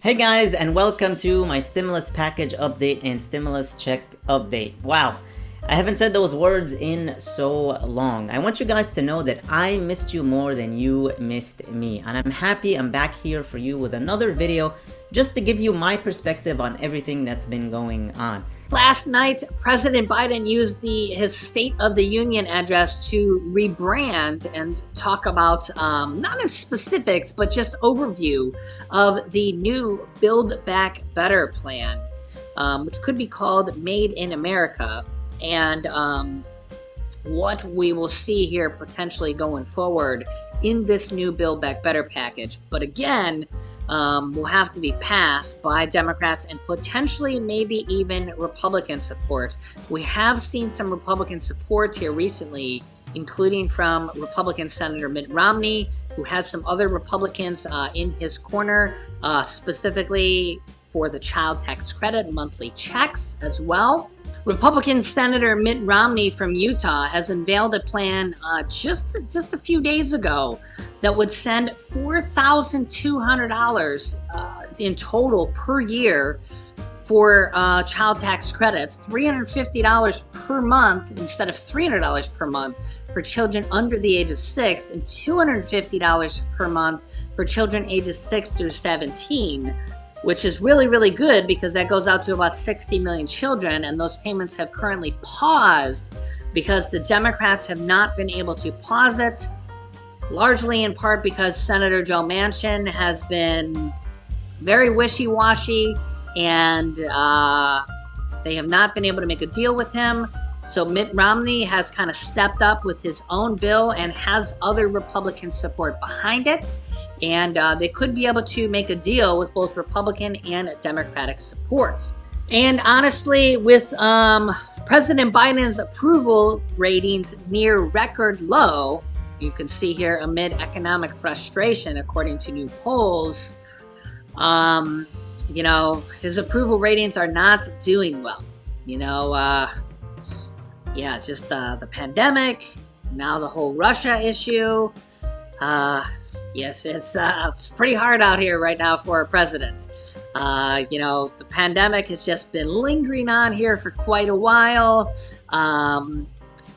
Hey guys, and welcome to my stimulus package update and stimulus check update. Wow, I haven't said those words in so long. I want you guys to know that I missed you more than you missed me, and I'm happy I'm back here for you with another video just to give you my perspective on everything that's been going on. Last night, President Biden used his State of the Union address to rebrand and talk about, not in specifics, but just overview of the new Build Back Better plan, which could be called Made in America, and what we will see here potentially going forward in this new Build Back Better package. But again, will have to be passed by Democrats and potentially maybe even Republican support. We have seen some Republican support here recently, including from Republican Senator Mitt Romney, who has some other Republicans in his corner, specifically for the child tax credit, monthly checks as well. Republican Senator Mitt Romney from Utah has unveiled a plan just a few days ago that would send $4,200 in total per year for child tax credits, $350 per month instead of $300 per month for children under the age of 6, and $250 per month for children ages 6 through 17. Which is really, really good because that goes out to about 60 million children, and those payments have currently paused because the Democrats have not been able to pause it, largely in part because Senator Joe Manchin has been very wishy-washy, and they have not been able to make a deal with him. So Mitt Romney has kind of stepped up with his own bill and has other Republican support behind it. And they could be able to make a deal with both Republican and Democratic support. And honestly, with President Biden's approval ratings near record low, you can see here amid economic frustration, according to new polls, his approval ratings are not doing well. Just the pandemic, now the whole Russia issue. Yes, it's pretty hard out here right now for our president. The pandemic has just been lingering on here for quite a while. A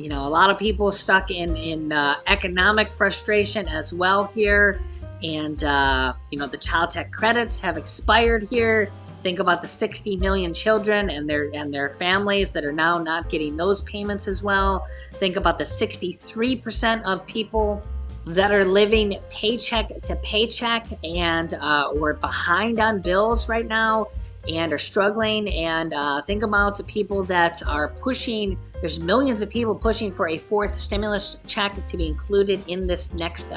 lot of people stuck in economic frustration as well here. And, the child tax credits have expired here. Think about the 60 million children and their families that are now not getting those payments as well. Think about the 63% of people that are living paycheck to paycheck and we're behind on bills right now and are struggling. And think about the people that are pushing. There's millions of people pushing for a fourth stimulus check to be included in this next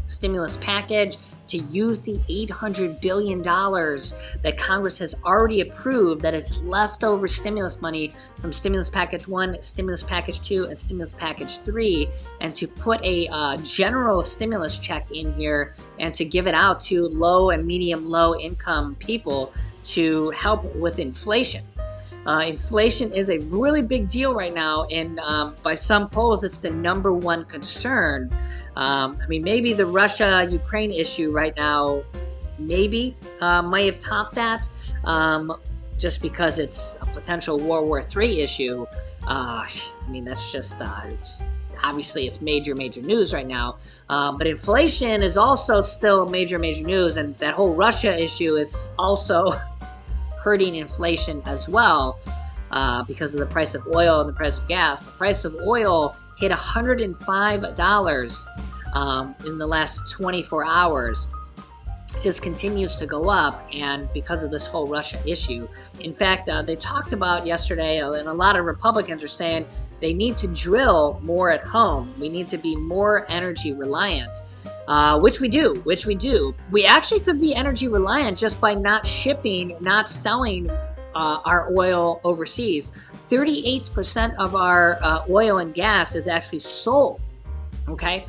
stimulus package, to use the $800 billion that Congress has already approved that is leftover stimulus money from Stimulus Package 1, Stimulus Package 2, and Stimulus Package 3, and to put a general stimulus check in here and to give it out to low and medium low income people to help with inflation. Inflation is a really big deal right now, and by some polls, it's the number one concern. Maybe the Russia-Ukraine issue right now, maybe might have topped that, just because it's a potential World War III issue. That's just, obviously it's major news right now. But inflation is also still major news, and that whole Russia issue is also hurting inflation as well, because of the price of oil and the price of gas. The price of oil hit $105 in the last 24 hours. It just continues to go up, and because of this whole Russia issue. In fact, they talked about yesterday, and a lot of Republicans are saying they need to drill more at home. We need to be more energy reliant. Which we do. We actually could be energy reliant just by not selling our oil overseas. 38% of our oil and gas is actually sold. Okay,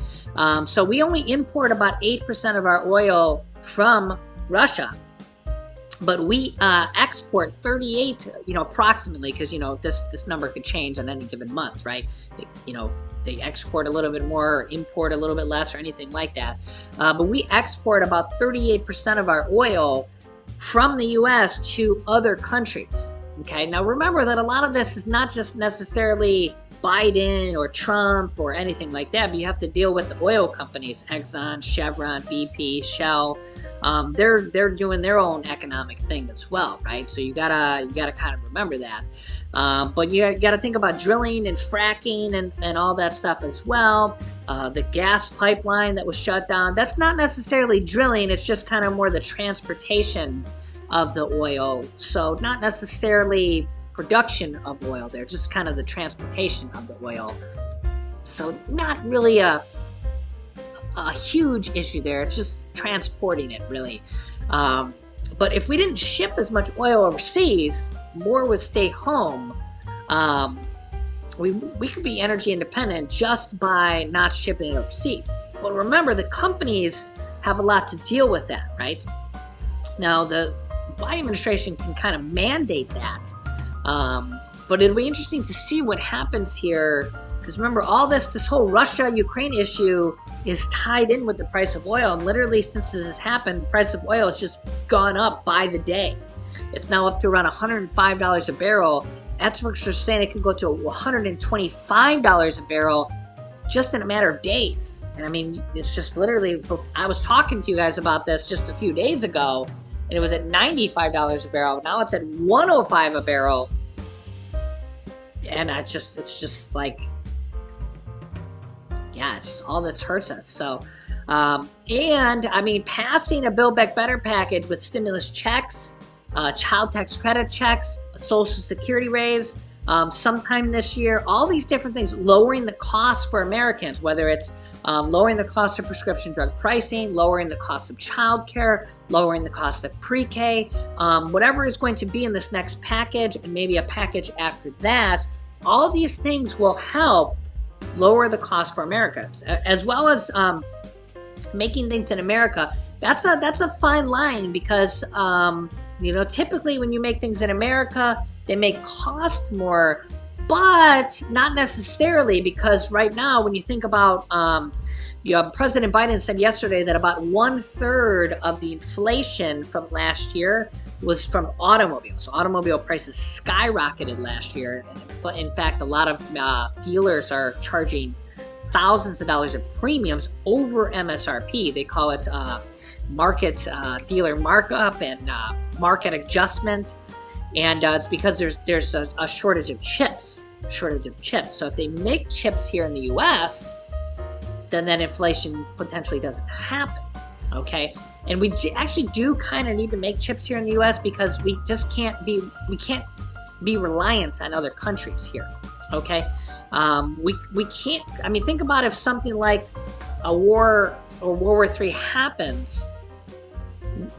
so we only import about 8% of our oil from Russia, but we export 38, approximately, because this number could change on any given month, right? They export a little bit more, or import a little bit less, or anything like that. But we export about 38% of our oil from the US to other countries. Okay, now remember that a lot of this is not just necessarily Biden or Trump or anything like that, but you have to deal with the oil companies, Exxon, Chevron, BP, Shell. They're doing their own economic thing as well, right? So you gotta kind of remember that. But you gotta think about drilling and fracking and all that stuff as well. The gas pipeline that was shut down, that's not necessarily drilling, it's just kind of more the transportation of the oil. So not necessarily production of oil there, just kind of the transportation of the oil. So not really a huge issue there, it's just transporting it really. But if we didn't ship as much oil overseas, more would stay home. We could be energy independent just by not shipping it overseas. But remember, the companies have a lot to deal with that, right? Now, the Biden administration can kind of mandate that. But it'll be interesting to see what happens here. Because remember, all this whole Russia-Ukraine issue is tied in with the price of oil. And literally, since this has happened, the price of oil has just gone up by the day. It's now up to around $105 a barrel. Experts are saying it could go to $125 a barrel just in a matter of days. And I mean, it's just literally, I was talking to you guys about this just a few days ago, and it was at $95 a barrel. Now it's at $105 a barrel. And it's just like, yeah, it's just all this hurts us. So, and I mean, passing a Build Back Better package with stimulus checks, child tax credit checks, a Social Security raise sometime this year, all these different things, lowering the cost for Americans, whether it's lowering the cost of prescription drug pricing, lowering the cost of childcare, lowering the cost of pre-K, whatever is going to be in this next package and maybe a package after that, all these things will help lower the cost for Americans, as well as making things in America. That's a fine line because you know, typically when you make things in America, they may cost more, but not necessarily, because right now, when you think about, President Biden said yesterday that about 1/3 of the inflation from last year was from automobiles. So automobile prices skyrocketed last year. And in fact, a lot of dealers are charging thousands of dollars of premiums over MSRP. They call it market dealer markup and market adjustment, and it's because there's a shortage of chips. So if they make chips here in the U.S., then that inflation potentially doesn't happen. Okay, and we actually do kind of need to make chips here in the U.S. because we can't be reliant on other countries here. Okay, we can't. I mean, think about if something like a war or World War III happens.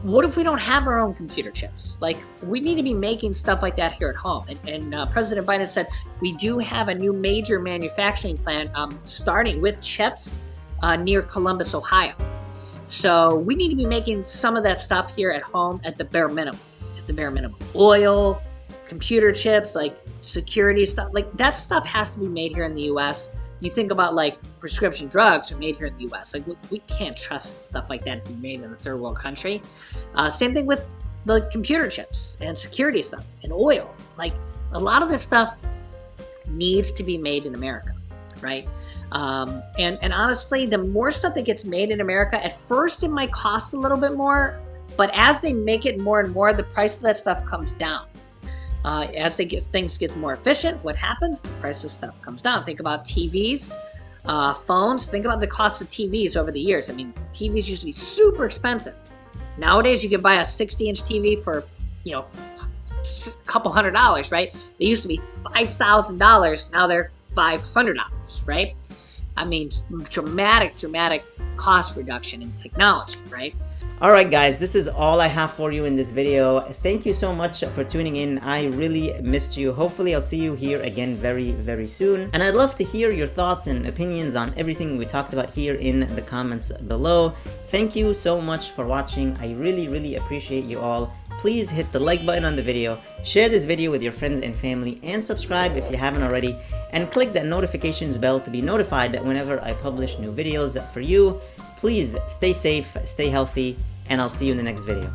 What if we don't have our own computer chips? Like, we need to be making stuff like that here at home. And President Biden said we do have a new major manufacturing plant starting with chips near Columbus, Ohio. So we need to be making some of that stuff here at home at the bare minimum. Oil, computer chips, like security stuff, like that stuff has to be made here in the U.S. You think about like prescription drugs are made here in the U.S. Like we can't trust stuff like that to be made in a third world country. Same thing with the computer chips and security stuff and oil. Like a lot of this stuff needs to be made in America, right? And honestly, the more stuff that gets made in America, at first it might cost a little bit more, but as they make it more and more, the price of that stuff comes down. As things get more efficient, what happens? The price of stuff comes down. Think about TVs, phones. Think about the cost of TVs over the years. I mean, TVs used to be super expensive. Nowadays, you can buy a 60-inch TV for, a couple $100, right? They used to be $5,000. Now they're $500, right? I mean, dramatic cost reduction in technology, right? Alright guys, this is all I have for you in this video. Thank you so much for tuning in. I really missed you. Hopefully I'll see you here again very, very soon. And I'd love to hear your thoughts and opinions on everything we talked about here in the comments below. Thank you so much for watching. I really, really appreciate you all. Please hit the like button on the video, share this video with your friends and family, and subscribe if you haven't already, and click that notifications bell to be notified that whenever I publish new videos for you. Please stay safe, stay healthy, and I'll see you in the next video.